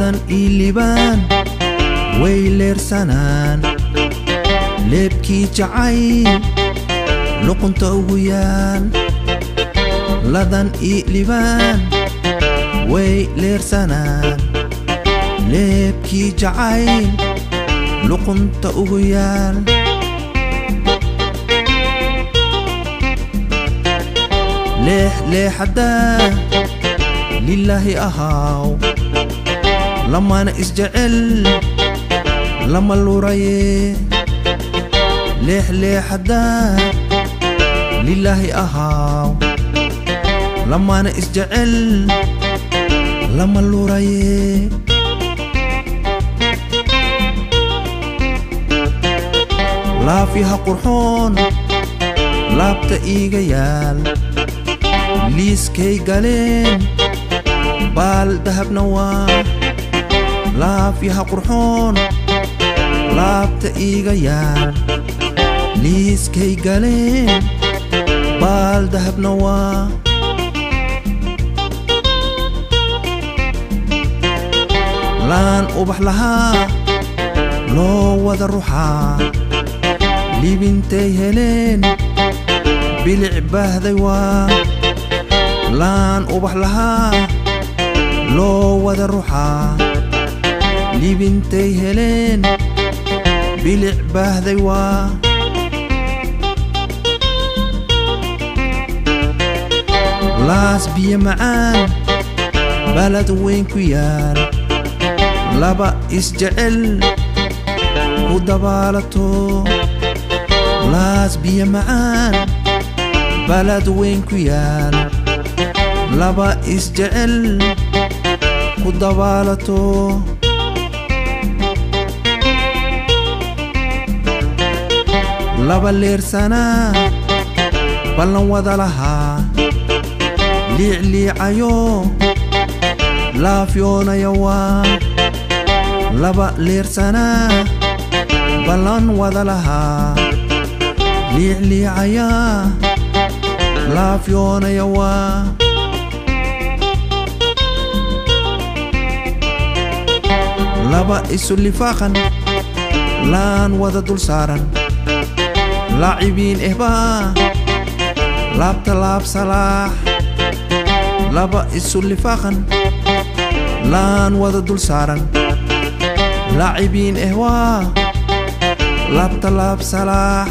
ladan ilibaan way leersanaan leebkii jacayl luqunta ugu yaal ladan ilibaan way leersanaan leebkii jacayl luqunta ugu yaal leexdaa lilaahi ahaaw lamana isjecel lama luraye leexdaa lilaahi ahaaw lamana isjecel lama luraye laafiha qurxoon laabta iiga yaal liiskay galeen baal dahabna waa laafiha qurxoon laabta iiga yaal liiskay galeen baal dahabna waa laan ubax lahaa loo wada ruxaa libintay heleen bilic baahday waa laan ubax lahaa loo wada ruxaa libintay heleen bilic baahday waa laas biyo macaan balad weyn ku yaal laba isjecel ku dabaalato laas biyo macaan balad weyn ku yaal laba isjecel ku dabaalato laba leersanaa ballan wada lahaa liicliicayo laafyoonaya waa laba leersanaa ballan wada lahaa liicliicaya laafyoonaya waa laba isu lifaaqan laan wada dul saaran laacibiin ehbaa laabta laab salaax laba isu lifaaqan laan wada dul saaran laacibiin ehwaa laabta laab salaax